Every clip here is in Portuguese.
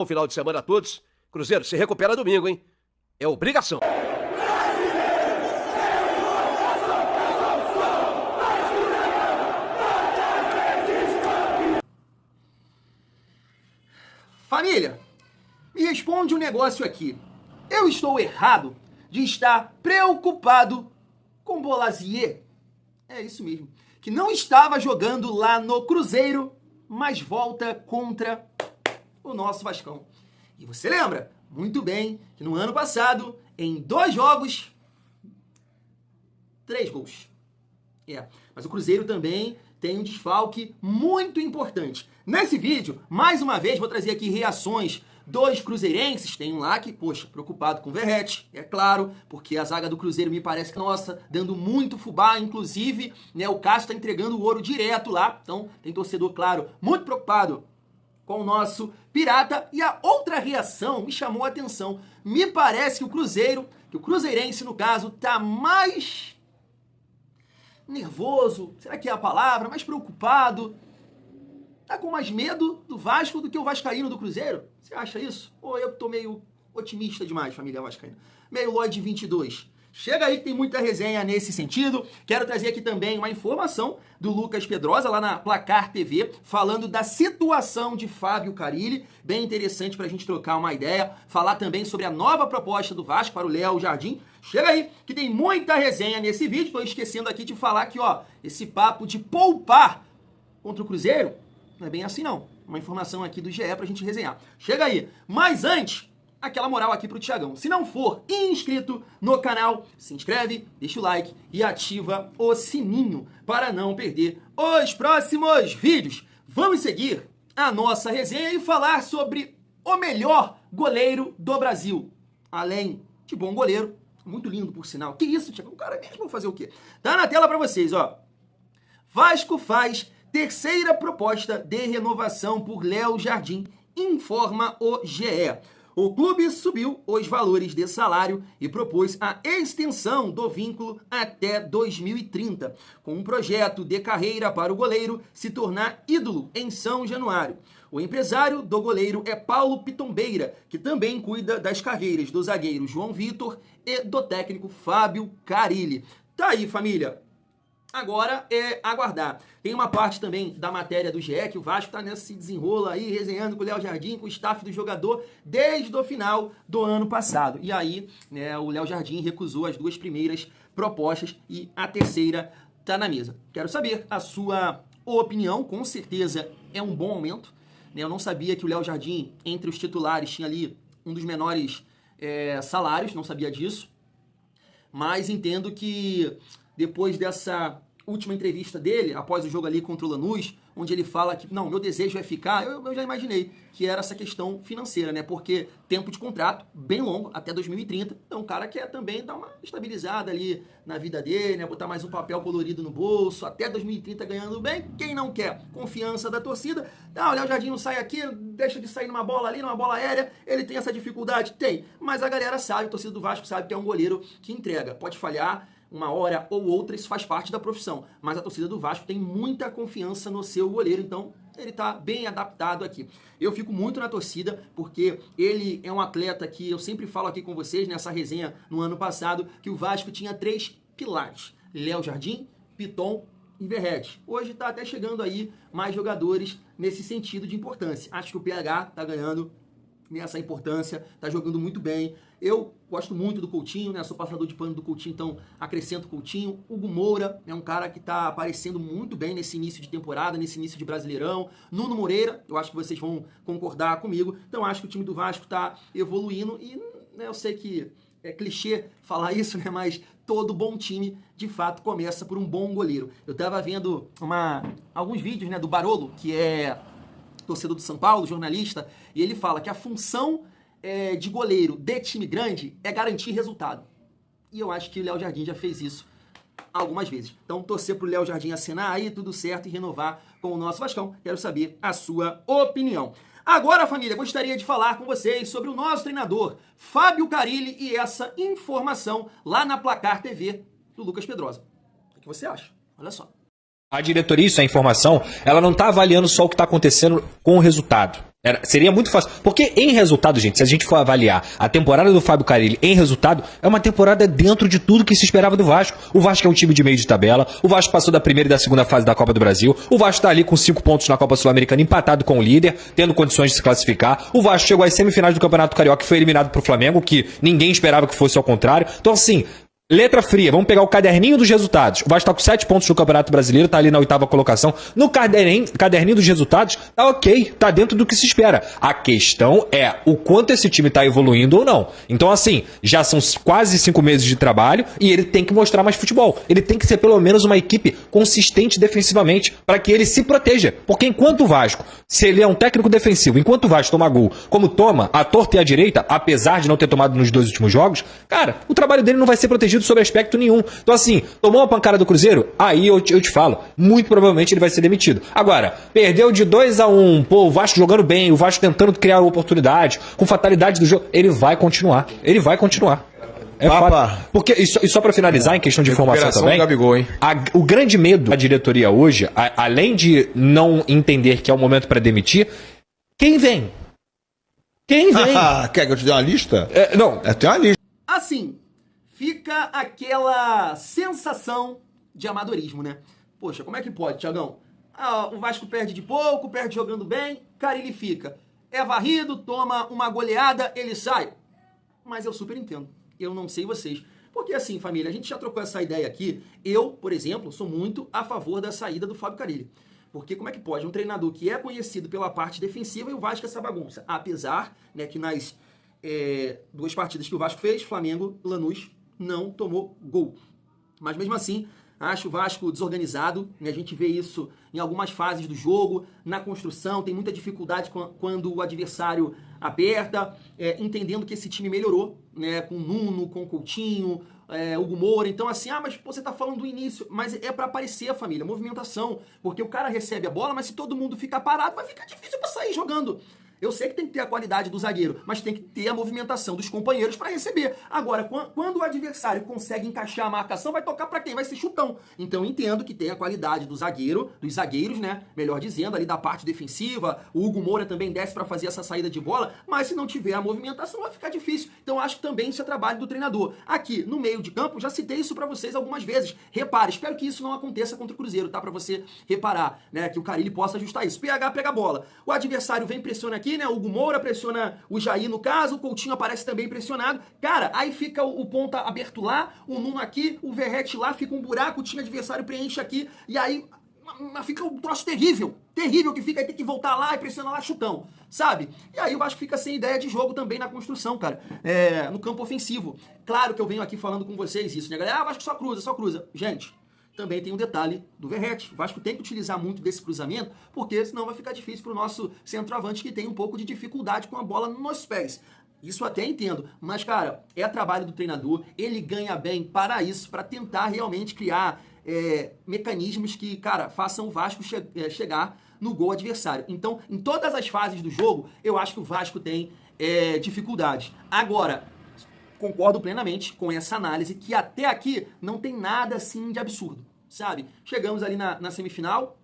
Bom final de semana a todos. Cruzeiro, se recupera domingo, hein? É obrigação. Família, me responde um negócio aqui. Eu estou errado de estar preocupado com Bolazier? É isso mesmo. Que não estava jogando lá no Cruzeiro, mas volta contra o nosso Vascão. E você lembra muito bem que no ano passado, em 2 jogos, 3 gols. Mas o Cruzeiro também tem um desfalque muito importante. Nesse vídeo, mais uma vez, vou trazer aqui reações dos cruzeirenses. Tem um lá que, poxa, preocupado com o Verratti, é claro, porque a zaga do Cruzeiro me parece que, nossa, dando muito fubá, inclusive, né, o Cássio tá entregando o ouro direto lá. Então, tem torcedor, claro, muito preocupado com o nosso Pirata. E a outra reação me chamou a atenção. Me parece que o cruzeirense, no caso, tá mais nervoso, será que é a palavra? Mais preocupado. Tá com mais medo do Vasco do que o vascaíno do Cruzeiro? Você acha isso? Ou eu tô meio otimista demais, família vascaína? Meio Lloyd 22. Chega aí que tem muita resenha nesse sentido. Quero trazer aqui também uma informação do Lucas Pedrosa, lá na Placar TV, falando da situação de Fábio Carille. Bem interessante pra gente trocar uma ideia. Falar também sobre a nova proposta do Vasco para o Léo Jardim. Chega aí que tem muita resenha nesse vídeo. Tô esquecendo aqui de falar que, ó, esse papo de poupar contra o Cruzeiro não é bem assim não. Uma informação aqui do GE pra gente resenhar. Chega aí. Mas antes, aquela moral aqui pro Thiagão. Se não for inscrito no canal, se inscreve, deixa o like e ativa o sininho para não perder os próximos vídeos. Vamos seguir a nossa resenha e falar sobre o melhor goleiro do Brasil. Além de bom goleiro, muito lindo por sinal. Que isso, Thiagão? O cara mesmo vai fazer o quê? Tá na tela pra vocês, ó. Vasco faz terceira proposta de renovação por Léo Jardim, informa o GE. O clube subiu os valores de salário e propôs a extensão do vínculo até 2030, com um projeto de carreira para o goleiro se tornar ídolo em São Januário. O empresário do goleiro é Paulo Pitombeira, que também cuida das carreiras do zagueiro João Vitor e do técnico Fábio Carille. Tá aí, família. Agora é aguardar. Tem uma parte também da matéria do GE que o Vasco tá nesse desenrolo aí, resenhando com o Léo Jardim, com o staff do jogador, desde o final do ano passado. E aí, né, o Léo Jardim recusou as 2 primeiras propostas e a terceira tá na mesa. Quero saber a sua opinião, com certeza é um bom aumento. Né? Eu não sabia que o Léo Jardim, entre os titulares, tinha ali um dos menores salários, não sabia disso. Mas entendo que depois dessa última entrevista dele, após o jogo ali contra o Lanús, onde ele fala que, não, meu desejo é ficar, eu já imaginei que era essa questão financeira, né? Porque tempo de contrato bem longo, até 2030, então o cara quer também dar uma estabilizada ali na vida dele, né? Botar mais um papel colorido no bolso, até 2030 ganhando bem, quem não quer? Confiança da torcida. Não, o Léo Jardim não sai aqui, deixa de sair numa bola ali, numa bola aérea, ele tem essa dificuldade? Tem, mas a galera sabe, a torcida do Vasco sabe que é um goleiro que entrega, pode falhar uma hora ou outra, isso faz parte da profissão. Mas a torcida do Vasco tem muita confiança no seu goleiro, então ele tá bem adaptado aqui. Eu fico muito na torcida, porque ele é um atleta que eu sempre falo aqui com vocês, nessa resenha no ano passado, que o Vasco tinha 3 pilares. Léo Jardim, Piton e Verratti. Hoje tá até chegando aí mais jogadores nesse sentido de importância. Acho que o PH tá ganhando nessa importância, tá jogando muito bem. Eu gosto muito do Coutinho, né? Sou passador de pano do Coutinho, então acrescento o Coutinho. Hugo Moura é um cara que tá aparecendo muito bem nesse início de temporada, nesse início de Brasileirão. Nuno Moreira, eu acho que vocês vão concordar comigo. Então acho que o time do Vasco tá evoluindo e, né, eu sei que é clichê falar isso, né? Mas todo bom time, de fato, começa por um bom goleiro. Eu tava vendo alguns vídeos, né, do Barolo, que é torcedor do São Paulo, jornalista, e ele fala que a função de goleiro de time grande é garantir resultado. E eu acho que o Léo Jardim já fez isso algumas vezes. Então, torcer pro Léo Jardim assinar aí, tudo certo, e renovar com o nosso Vascão. Quero saber a sua opinião. Agora, família, gostaria de falar com vocês sobre o nosso treinador, Fábio Carille, e essa informação lá na Placar TV do Lucas Pedrosa. O que você acha? Olha só. A diretoria, isso é informação, ela não está avaliando só o que está acontecendo com o resultado. Seria muito fácil. Porque em resultado, gente, se a gente for avaliar a temporada do Fábio Carille em resultado, é uma temporada dentro de tudo que se esperava do Vasco. O Vasco é um time de meio de tabela, o Vasco passou da primeira e da segunda fase da Copa do Brasil, o Vasco está ali com 5 pontos na Copa Sul-Americana, empatado com o líder, tendo condições de se classificar. O Vasco chegou às semifinais do Campeonato Carioca e foi eliminado pro Flamengo, que ninguém esperava que fosse ao contrário. Então, assim, letra fria, vamos pegar o caderninho dos resultados. O Vasco tá com 7 pontos no Campeonato Brasileiro, tá ali na 8ª colocação. No caderninho dos resultados, tá ok, tá dentro do que se espera. A questão é o quanto esse time tá evoluindo ou não. Então, assim, já são quase 5 meses de trabalho e ele tem que mostrar mais futebol. Ele tem que ser pelo menos uma equipe consistente defensivamente para que ele se proteja. Porque enquanto o Vasco, se ele é um técnico defensivo, enquanto o Vasco toma gol, como toma, a torta e a direita, apesar de não ter tomado nos 2 últimos jogos, cara, o trabalho dele não vai ser protegido sobre aspecto nenhum. Então, assim, tomou uma pancada do Cruzeiro, aí eu te falo, muito provavelmente ele vai ser demitido. Agora, perdeu de 2-1, pô, o Vasco jogando bem, o Vasco tentando criar oportunidade, com fatalidade do jogo, ele vai continuar. Ele vai continuar. É fato. Porque, e só pra finalizar, em questão de informação também, Gabigol, hein? O grande medo da diretoria hoje, além de não entender que é o momento para demitir, quem vem? Quem vem? Quer que eu te dê uma lista? Não. Tem uma lista. Assim, fica aquela sensação de amadorismo, né? Poxa, como é que pode, Thiagão? O Vasco perde de pouco, perde jogando bem, Carille fica. É varrido, toma uma goleada, ele sai. Mas eu super entendo. Eu não sei vocês. Porque assim, família, a gente já trocou essa ideia aqui. Eu, por exemplo, sou muito a favor da saída do Fábio Carille. Porque como é que pode um treinador que é conhecido pela parte defensiva e o Vasco essa bagunça? Apesar, né, que nas 2 partidas que o Vasco fez, Flamengo e Lanús, não tomou gol. Mas mesmo assim, acho o Vasco desorganizado, né? A gente vê isso em algumas fases do jogo, na construção, tem muita dificuldade quando o adversário aperta, entendendo que esse time melhorou, né? Com o Nuno, com o Coutinho, Hugo Moura. Então assim, mas pô, você tá falando do início, mas é pra aparecer a família, movimentação, porque o cara recebe a bola, mas se todo mundo ficar parado, vai ficar difícil pra sair jogando. Eu sei que tem que ter a qualidade do zagueiro, mas tem que ter a movimentação dos companheiros para receber. Agora, quando o adversário consegue encaixar a marcação, vai tocar para quem? Vai ser chutão. Então, eu entendo que tem a qualidade do zagueiro, dos zagueiros, né? Melhor dizendo, ali da parte defensiva. O Hugo Moura também desce para fazer essa saída de bola, mas se não tiver a movimentação, vai ficar difícil. Então, acho que também isso é trabalho do treinador. Aqui, no meio de campo, já citei isso para vocês algumas vezes. Repare, espero que isso não aconteça contra o Cruzeiro, tá? Para você reparar, né? Que o Carille possa ajustar isso. PH pega a bola. O adversário vem, pressiona aqui, né? O Hugo Moura pressiona o Jair no caso, o Coutinho aparece também pressionado. Cara, aí fica o ponta aberto lá, o Nuno aqui, o Verrete lá, fica um buraco, o time adversário preenche aqui, e aí fica um troço terrível. Terrível que fica, aí tem que voltar lá e pressionar lá chutão, sabe? E aí o Vasco fica sem ideia de jogo também na construção, cara. No campo ofensivo. Claro que eu venho aqui falando com vocês isso, né, galera? Vasco só cruza, só cruza. Gente, também tem um detalhe do Verrete. O Vasco tem que utilizar muito desse cruzamento, porque senão vai ficar difícil para o nosso centroavante que tem um pouco de dificuldade com a bola nos pés. Isso até entendo, mas, cara, é trabalho do treinador, ele ganha bem para isso, para tentar realmente criar mecanismos que, cara, façam o Vasco chegar no gol adversário. Então, em todas as fases do jogo, eu acho que o Vasco tem dificuldades. Agora, concordo plenamente com essa análise, que até aqui não tem nada assim de absurdo, sabe? Chegamos ali na semifinal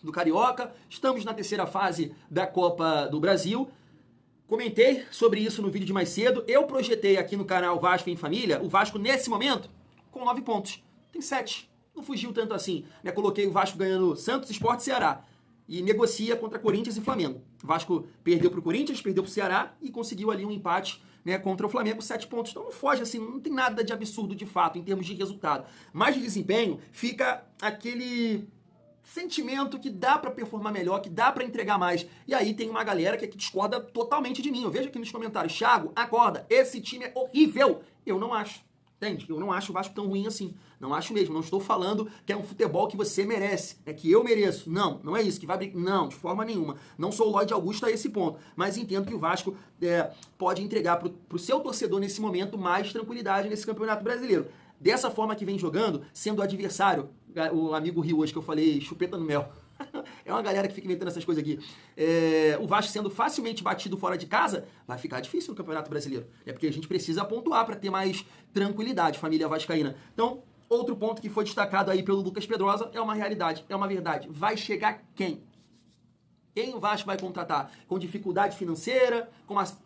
do Carioca, estamos na 3ª fase da Copa do Brasil. Comentei sobre isso no vídeo de mais cedo. Eu projetei aqui no canal Vasco em Família, o Vasco nesse momento com 9 pontos. Tem 7. Não fugiu tanto assim, né? Coloquei o Vasco ganhando Santos, Sport e Ceará. E negocia contra Corinthians e Flamengo. O Vasco perdeu pro Corinthians, perdeu pro Ceará e conseguiu ali um empate, né, contra o Flamengo, 7 pontos. Então não foge assim, não tem nada de absurdo de fato em termos de resultado. Mas de desempenho, fica aquele sentimento que dá pra performar melhor, que dá pra entregar mais. E aí tem uma galera que discorda totalmente de mim. Eu vejo aqui nos comentários, Thiago, acorda, esse time é horrível. Eu não acho. Entende? Eu não acho o Vasco tão ruim assim. Não acho mesmo. Não estou falando que é um futebol que você merece. É que eu mereço. Não, não é isso. Que vai brigar. Não, de forma nenhuma. Não sou o Lloyd Augusto a esse ponto. Mas entendo que o Vasco pode entregar pro seu torcedor nesse momento mais tranquilidade nesse Campeonato Brasileiro. Dessa forma que vem jogando, sendo o adversário, o amigo Rio hoje que eu falei, chupeta no mel. É uma galera que fica inventando essas coisas aqui. O Vasco sendo facilmente batido fora de casa, vai ficar difícil no Campeonato Brasileiro. É porque a gente precisa pontuar para ter mais tranquilidade, família vascaína. Então, Outro ponto que foi destacado aí pelo Lucas Pedrosa é uma realidade, é uma verdade. Vai chegar quem? Quem o Vasco vai contratar? Com dificuldade financeira,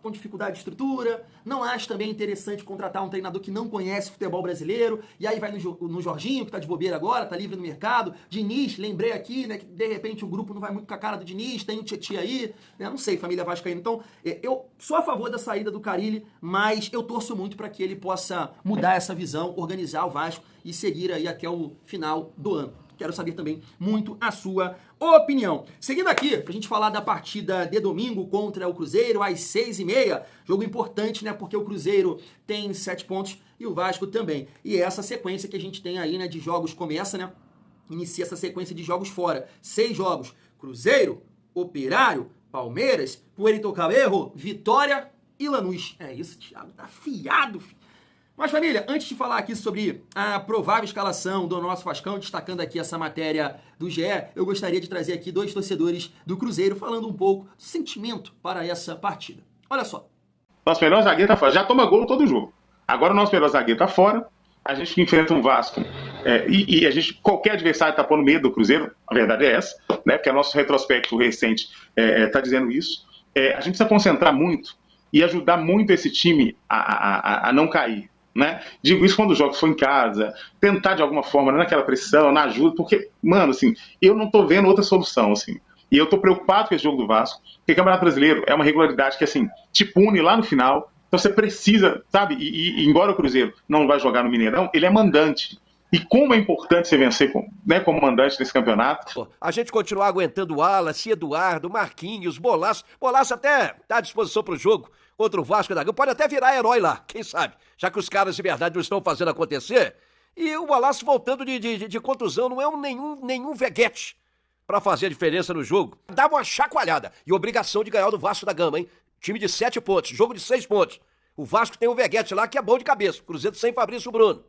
com dificuldade de estrutura? Não acho também interessante contratar um treinador que não conhece futebol brasileiro, e aí vai no Jorginho, que tá de bobeira agora, tá livre no mercado. Diniz, lembrei aqui, né, que de repente o grupo não vai muito com a cara do Diniz, tem o Tietchan aí, né, não sei, família vascaína. Então, eu sou a favor da saída do Carille, mas eu torço muito para que ele possa mudar essa visão, organizar o Vasco e seguir aí até o final do ano. Quero saber também muito a sua opinião. Seguindo aqui, pra gente falar da partida de domingo contra o Cruzeiro, às 6h30. Jogo importante, né? Porque o Cruzeiro tem 7 pontos e o Vasco também. E essa sequência que a gente tem aí, né? De jogos começa, né? Inicia essa sequência de jogos fora. 6 jogos. Cruzeiro, Operário, Palmeiras, Puerto Cabello, Vitória e Lanús. É isso, Thiago. Tá afiado, filho. Mas, família, antes de falar aqui sobre a provável escalação do nosso Vascão, destacando aqui essa matéria do GE, eu gostaria de trazer aqui 2 torcedores do Cruzeiro falando um pouco do sentimento para essa partida. Olha só. Nosso melhor zagueiro tá fora. Já toma gol todo jogo. Agora o nosso melhor zagueiro tá fora. A gente enfrenta um Vasco. E a gente, qualquer adversário tá pondo medo do Cruzeiro. A verdade é essa, né? Porque o nosso retrospecto recente tá dizendo isso. A gente precisa concentrar muito e ajudar muito esse time a não cair. Né? Digo isso quando os jogos for em casa, tentar de alguma forma, naquela pressão, na ajuda, porque, mano, assim, eu não tô vendo outra solução, assim, e eu tô preocupado com esse jogo do Vasco, porque o Campeonato Brasileiro é uma regularidade que, assim, te pune lá no final, então você precisa, sabe, e embora o Cruzeiro não vai jogar no Mineirão, ele é mandante, e como é importante você vencer como mandante nesse campeonato. A gente continuar aguentando o Wallace, Eduardo, Marquinhos, Bolaço até tá à disposição pro jogo contra o Vasco da Gama, pode até virar herói lá, quem sabe, já que os caras de verdade não estão fazendo acontecer. E o Bolaço voltando de contusão, não é nenhum veguete pra fazer a diferença no jogo. Dá uma chacoalhada, e obrigação de ganhar o do Vasco da Gama, hein? Time de 7 pontos, jogo de 6 pontos. O Vasco tem um veguete lá que é bom de cabeça, Cruzeiro sem Fabrício Bruno.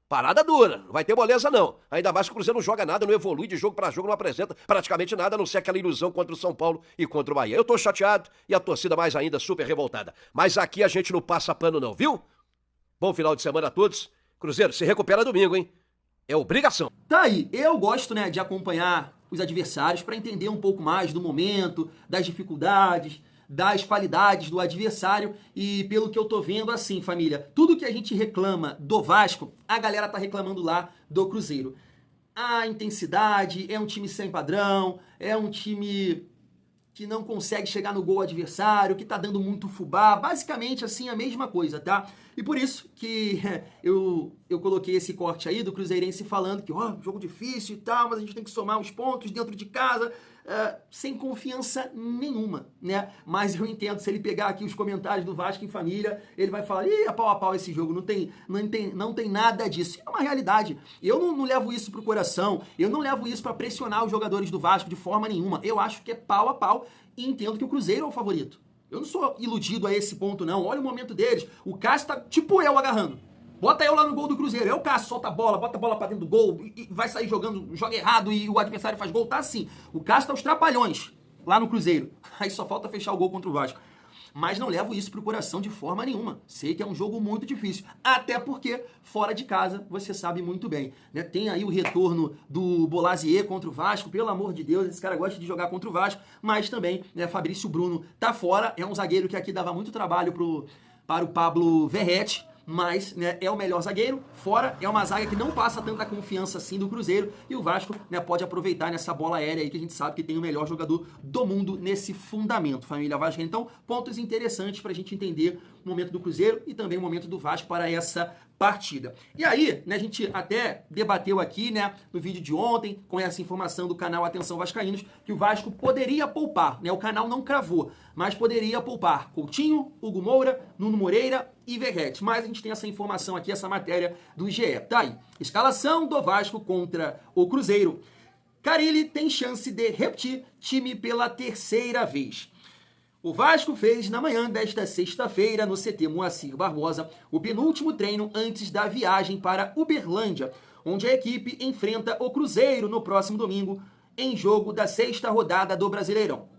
Parada dura, não vai ter moleza não. Ainda mais que o Cruzeiro não joga nada, não evolui de jogo pra jogo, não apresenta praticamente nada, a não ser aquela ilusão contra o São Paulo e contra o Bahia. Eu tô chateado e a torcida mais ainda super revoltada. Mas aqui a gente não passa pano não, viu? Bom final de semana a todos. Cruzeiro, se recupera domingo, hein? É obrigação. Tá aí, eu gosto, né, de acompanhar os adversários para entender um pouco mais do momento, das dificuldades, das qualidades do adversário, e pelo que eu tô vendo, assim, família, tudo que a gente reclama do Vasco, a galera tá reclamando lá do Cruzeiro. A intensidade, é um time sem padrão, é um time que não consegue chegar no gol adversário, que tá dando muito fubá, basicamente assim a mesma coisa, tá? E por isso que eu coloquei esse corte aí do cruzeirense falando que, jogo difícil e tal, mas a gente tem que somar os pontos dentro de casa, sem confiança nenhuma, né? Mas eu entendo, se ele pegar aqui os comentários do Vasco em Família, ele vai falar, é pau a pau esse jogo, não tem nada disso. É uma realidade. Eu não levo isso pro coração, eu não levo isso para pressionar os jogadores do Vasco de forma nenhuma. Eu acho que é pau a pau e entendo que o Cruzeiro é o favorito. Eu não sou iludido a esse ponto, não. Olha o momento deles. O Cássio tá tipo eu agarrando. Bota eu lá no gol do Cruzeiro. É o Cássio, solta a bola, bota a bola pra dentro do gol e vai sair jogando, joga errado e o adversário faz gol. Tá assim. O Cássio tá os trapalhões lá no Cruzeiro. Aí só falta fechar o gol contra o Vasco. Mas não levo isso pro coração de forma nenhuma. Sei que é um jogo muito difícil. Até porque, fora de casa, você sabe muito bem, né? Tem aí o retorno do Bolazier contra o Vasco. Pelo amor de Deus, esse cara gosta de jogar contra o Vasco. Mas também, né, Fabrício Bruno tá fora. É um zagueiro que aqui dava muito trabalho para o Pablo Verrete. Mas, né, é o melhor zagueiro, fora, é uma zaga que não passa tanta confiança assim do Cruzeiro, e o Vasco, né, pode aproveitar nessa bola aérea aí que a gente sabe que tem o melhor jogador do mundo nesse fundamento, família Vasco. Então, pontos interessantes pra gente entender o momento do Cruzeiro e também o momento do Vasco para essa partida. E aí, né, a gente até debateu aqui, né, no vídeo de ontem, com essa informação do canal Atenção Vascaínos, que o Vasco poderia poupar, né, o canal não cravou, mas poderia poupar Coutinho, Hugo Moura, Nuno Moreira e Verrete. Mas a gente tem essa informação aqui, essa matéria do GE. Tá aí. Escalação do Vasco contra o Cruzeiro. Carille tem chance de repetir time pela 3ª vez. O Vasco fez na manhã desta sexta-feira no CT Moacir Barbosa o penúltimo treino antes da viagem para Uberlândia, onde a equipe enfrenta o Cruzeiro no próximo domingo em jogo da 6ª rodada do Brasileirão.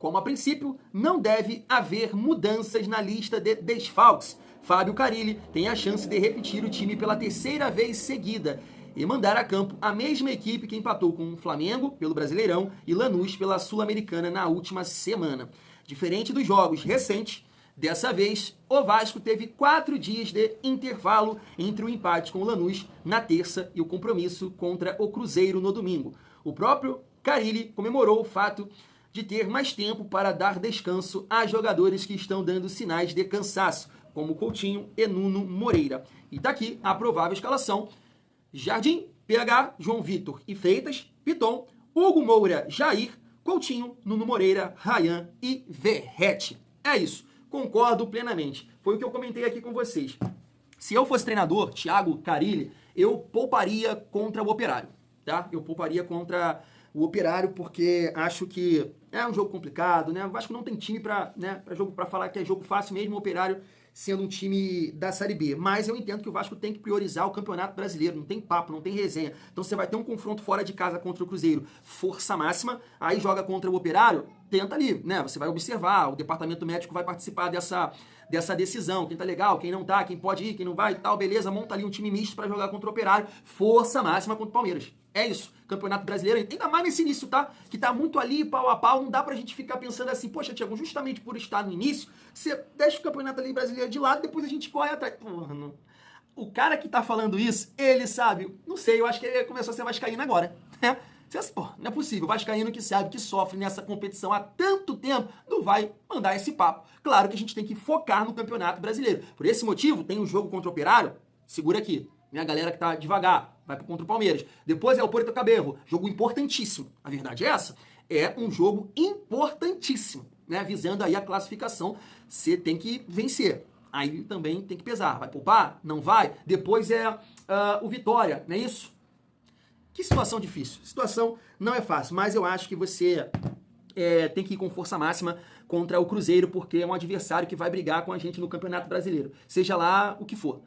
como a princípio não deve haver mudanças na lista de desfalques, Fábio Carille tem a chance de repetir o time pela terceira vez seguida e mandar a campo a mesma equipe que empatou com o Flamengo pelo Brasileirão e Lanús pela Sul-Americana na última semana. Diferente dos jogos recentes, dessa vez o Vasco teve 4 dias de intervalo entre o empate com o Lanús na terça e o compromisso contra o Cruzeiro no domingo. O próprio Carille comemorou o fato de ter mais tempo para dar descanso a jogadores que estão dando sinais de cansaço, como Coutinho e Nuno Moreira. E tá aqui a provável escalação: Jardim, PH, João Vitor e Freitas, Piton, Hugo Moura, Jair, Coutinho, Nuno Moreira, Ryan e Verratti. É isso, concordo plenamente. Foi o que eu comentei aqui com vocês. Se eu fosse treinador, Thiago Carille, eu pouparia contra o Operário, tá? Eu pouparia contra o Operário porque acho que é um jogo complicado, né? O Vasco não tem time para falar que é jogo fácil mesmo, o Operário sendo um time da Série B. Mas eu entendo que o Vasco tem que priorizar o Campeonato Brasileiro, não tem papo, não tem resenha. Então você vai ter um confronto fora de casa contra o Cruzeiro, força máxima, aí joga contra o Operário, tenta ali, né? Você vai observar, o departamento médico vai participar dessa decisão, quem tá legal, quem não tá, quem pode ir, quem não vai e tal, beleza, monta ali um time misto para jogar contra o Operário, força máxima contra o Palmeiras. É isso, Campeonato Brasileiro, ainda mais nesse início, tá? Que tá muito ali, pau a pau, não dá pra gente ficar pensando assim, poxa, Thiago, justamente por estar no início, você deixa o Campeonato ali brasileiro de lado, depois a gente corre atrás. Porra, não. O cara que tá falando isso, ele sabe, não sei, eu acho que ele começou a ser vascaíno agora, né? Porra, não é possível, o vascaíno que sabe, que sofre nessa competição há tanto tempo, não vai mandar esse papo. Claro que a gente tem que focar no Campeonato Brasileiro. Por esse motivo, tem um jogo contra o Operário, segura aqui, minha galera que tá devagar, vai contra o Palmeiras. Depois é o Puerto Cabello, jogo importantíssimo. A verdade é essa, é um jogo importantíssimo, né? Visando aí a classificação, você tem que vencer. Aí também tem que pesar. Vai poupar? Não vai? Depois é o Vitória, não é isso? Que situação difícil. Situação não é fácil, mas eu acho que você tem que ir com força máxima contra o Cruzeiro, porque é um adversário que vai brigar com a gente no Campeonato Brasileiro. Seja lá o que for.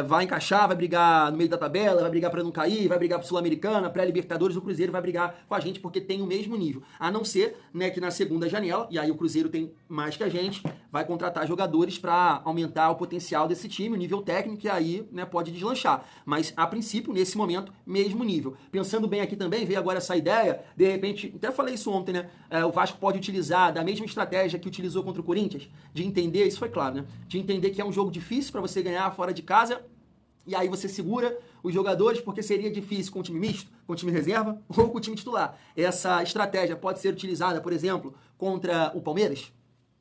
Vai encaixar, vai brigar no meio da tabela, vai brigar para não cair, vai brigar pro Sul-Americana, pré-Libertadores, o Cruzeiro vai brigar com a gente porque tem o mesmo nível. A não ser, né, que na segunda janela, e aí o Cruzeiro tem mais que a gente, vai contratar jogadores para aumentar o potencial desse time, o nível técnico, e aí, né, pode deslanchar. Mas, a princípio, nesse momento, mesmo nível. Pensando bem aqui também, veio agora essa ideia, de repente, até falei isso ontem, né, o Vasco pode utilizar da mesma estratégia que utilizou contra o Corinthians, de entender, isso foi claro, né, de entender que é um jogo difícil para você ganhar fora de casa, e aí você segura os jogadores, porque seria difícil com o time misto, com o time reserva ou com o time titular. Essa estratégia pode ser utilizada, por exemplo, contra o Palmeiras?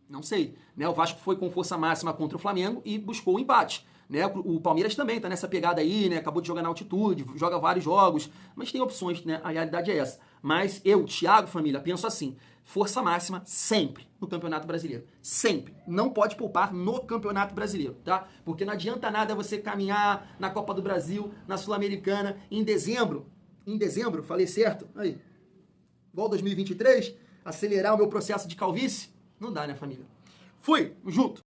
Não sei. Né? O Vasco foi com força máxima contra o Flamengo e buscou o empate. Né? O Palmeiras também está nessa pegada aí, né? Acabou de jogar na altitude, joga vários jogos, mas tem opções, né? A realidade é essa. Mas eu, Thiago, família, penso assim, força máxima sempre no Campeonato Brasileiro. Sempre. Não pode poupar no Campeonato Brasileiro, tá? Porque não adianta nada você caminhar na Copa do Brasil, na Sul-Americana, em dezembro, falei certo? Aí, igual 2023, acelerar o meu processo de calvície? Não dá, né, família? Fui, junto!